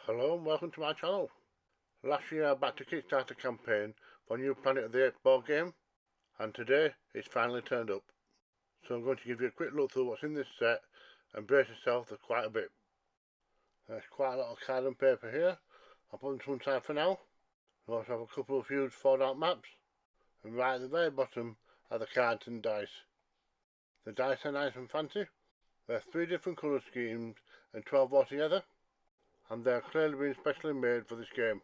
Hello and welcome to my channel. Last year I backed a Kickstarter campaign for a new Planet of the Apes board game, and today it's finally turned up. So I'm going to give you a quick look through what's in this set and brace yourself, there's quite a bit. There's quite a lot of card and paper here. I'll put them to one side for now. We also have a couple of huge fold-out maps, and right at the very bottom are the cards and dice. The dice are nice and fancy. There are 3 different colour schemes and 12 altogether, and they are clearly being specially made for this game,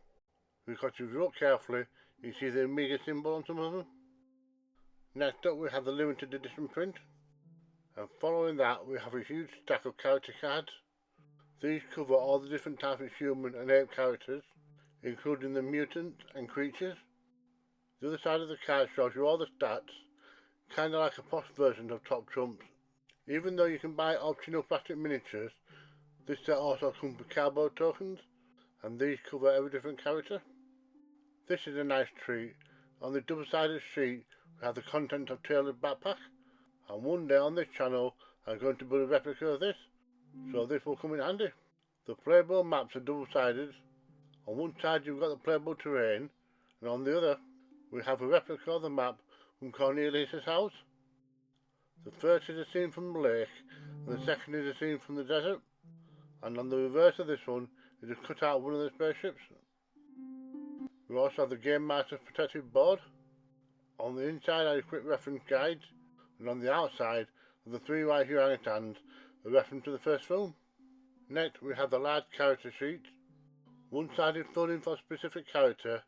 because if you look carefully you see the Amiga symbol on some of them. Next up we have the limited edition print, and following that we have a huge stack of character cards. These cover all the different types of human and ape characters, including the mutants and creatures. The other side of the card shows you all the stats, kinda like a posh version of Top Trumps. Even though you can buy optional plastic miniatures, this set also comes with cardboard tokens, and these cover every different character. This is a nice treat. On the double-sided sheet we have the content of Taylor's backpack, and one day on this channel I'm going to build a replica of this, so this will come in handy. The playable maps are double-sided. On one side you've got the playable terrain, and on the other we have a replica of the map from Cornelius' house. The first is a scene from the lake, and the second is a scene from the desert, and on the reverse of this one is a cutout of one of the spaceships. We also have the Game Master's protective board. On the inside are quick reference guides, and on the outside are the 3 white orangutans, a reference to the first film. Next we have the large character sheet. One side is filled in for a specific character,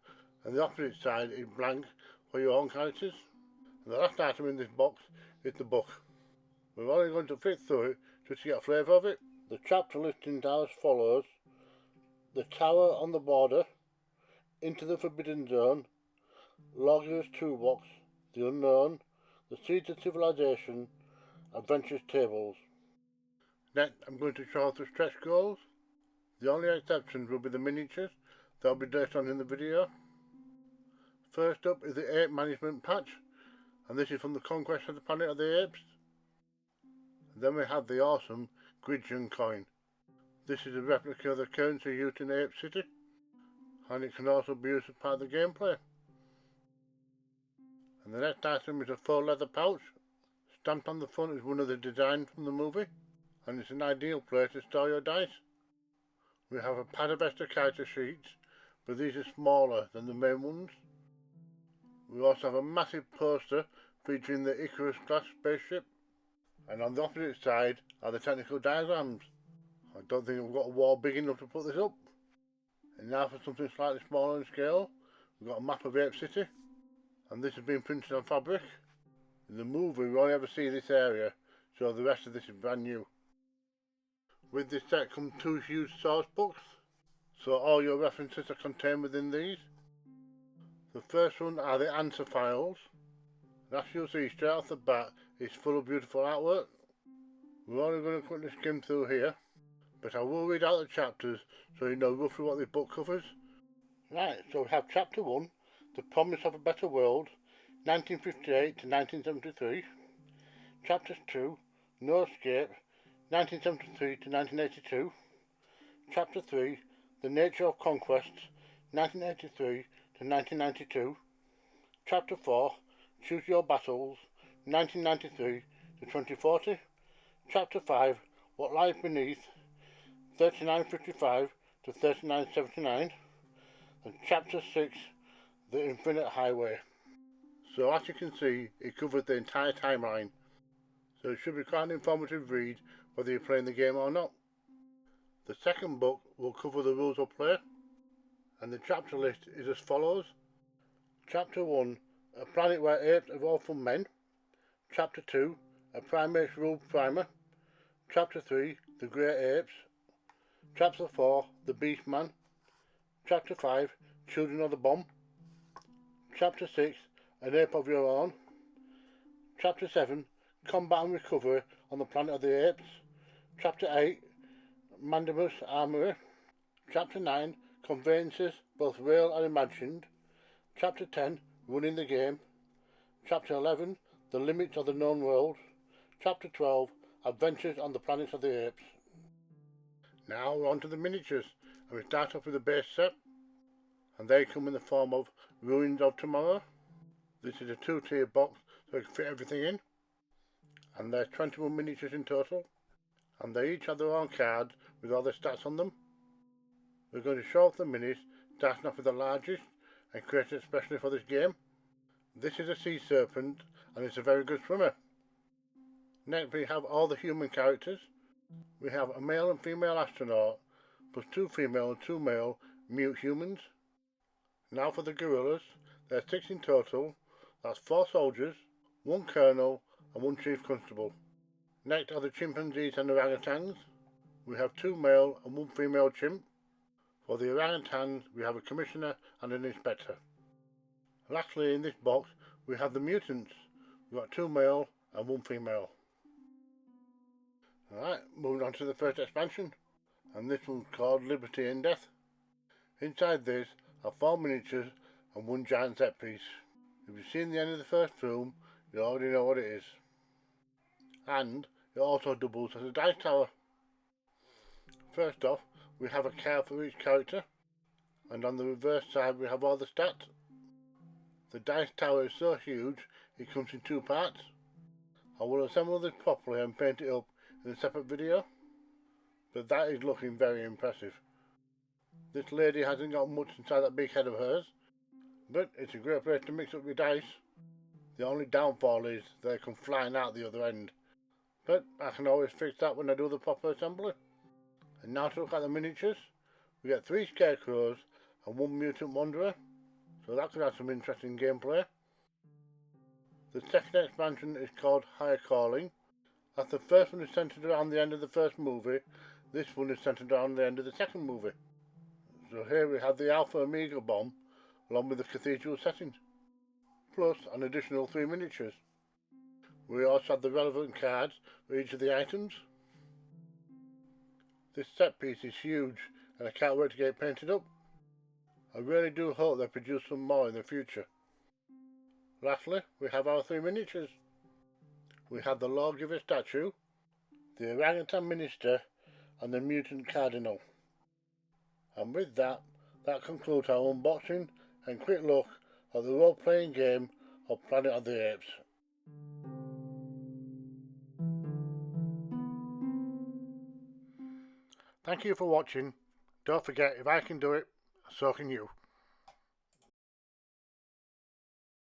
and the opposite side is blank for your own characters. And the last item in this box is the book. We're only going to flick through it just to get a flavour of it. The chapter listings are as follows: The Tower on the Border, Into the Forbidden Zone, Lawyer's Toolbox, The Unknown, The Seeds of Civilization, Adventures Tables. Next I'm going to show off the stretch goals. The only exceptions will be the miniatures that will be based on in the video. First up is the Ape Management Patch, and this is from the Conquest of the Planet of the Apes. Then we have the awesome Gridgeon coin. This is a replica of the currency used in Ape City, and it can also be used as part of the gameplay. And the next item is a faux leather pouch. Stamped on the front is one of the designs from the movie, and it's an ideal place to store your dice. We have a pad of extra character sheets, but these are smaller than the main ones. We also have a massive poster featuring the Icarus class spaceship, and on the opposite side are the technical diagrams. I don't think I've got a wall big enough to put this up. And now for something slightly smaller in scale, we've got a map of Ape City, and this has been printed on fabric. In the movie we only ever see this area, so the rest of this is brand new. With this set come 2 huge source books, so all your references are contained within these. The first one are the answer files, and as you'll see straight off the bat it's full of beautiful artwork. We're only going to quickly skim through here, but I will read out the chapters so you know roughly what this book covers. Right, so we have Chapter 1, The Promise of a Better World, 1958 to 1973. Chapter 2, No Escape, 1973 to 1982. Chapter 3, The Nature of Conquest, 1983 to 1992. Chapter 4, Choose Your Battles, 1993 to 2040. Chapter 5, What Lies Beneath, 3955 to 3979. And Chapter 6, The Infinite Highway. So as you can see, it covers the entire timeline, so it should be quite an informative read whether you're playing the game or not. The second book will cover the rules of play, and the chapter list is as follows. Chapter 1, A Planet Where Apes Evolve from Men. Chapter 2, A Primates Rule Primer. Chapter 3, The Great Apes. Chapter 4, The Beast Man. Chapter 5, Children of the Bomb. Chapter 6, An Ape of Your Own. Chapter 7, Combat and Recovery on the Planet of the Apes. Chapter 8, Mandimus Armory. Chapter 9, Conveyances, both real and imagined. Chapter 10, Running the Game. Chapter 11, The Limits of the Known World. Chapter 12, Adventures on the Planet of the Apes. Now we're on to the miniatures, And we start off with the base set, and they come in the form of Ruins of Tomorrow. This is a 2-tier box so it can fit everything in, and there's 21 miniatures in total, and they each have their own cards with all their stats on them. We're going to show off the minis, starting off with the largest and created especially for this game. This is a sea serpent and it's a very good swimmer. Next we have all the human characters. We have a male and female astronaut, plus 2 female and 2 male mute humans. Now for the gorillas, there are 6 in total. That's 4 soldiers, 1 colonel and 1 chief constable. Next are the chimpanzees and orangutans. We have 2 male and 1 female chimp. For the orangutans we have a commissioner and an inspector. Lastly in this box we have the mutants. We've got 2 male and 1 female. Alright, moving on to the first expansion, and this one's called Liberty and Death. Inside this are 4 miniatures and 1 giant set piece. If you've seen the end of the first room, you already know what it is. And it also doubles as a dice tower. First off, we have a card for each character, and on the reverse side we have all the stats. The dice tower is so huge it comes in 2 parts. I will assemble this properly and paint it up in a separate video, but that is looking very impressive. This lady hasn't got much inside that big head of hers, but it's a great place to mix up your dice. The only downfall is they come flying out the other end, but I can always fix that when I do the proper assembly. And now to look at the miniatures, we get 3 scarecrows and 1 mutant wanderer, so that could have some interesting gameplay. The second expansion is called Higher Calling. As the first one is centered around the end of the first movie, this one is centered around the end of the second movie. So here we have the Alpha Omega bomb along with the cathedral setting, plus an additional 3 miniatures. We also have the relevant cards for each of the items. This set piece is huge and I can't wait to get it painted up. I really do hope they produce some more in the future. Lastly, we have our 3 miniatures. We have the lawgiver statue, the orangutan minister and the mutant cardinal. And with that concludes our unboxing and quick look at the role-playing game of Planet of the Apes. Thank you for watching. Don't forget, if I can do it, so can you.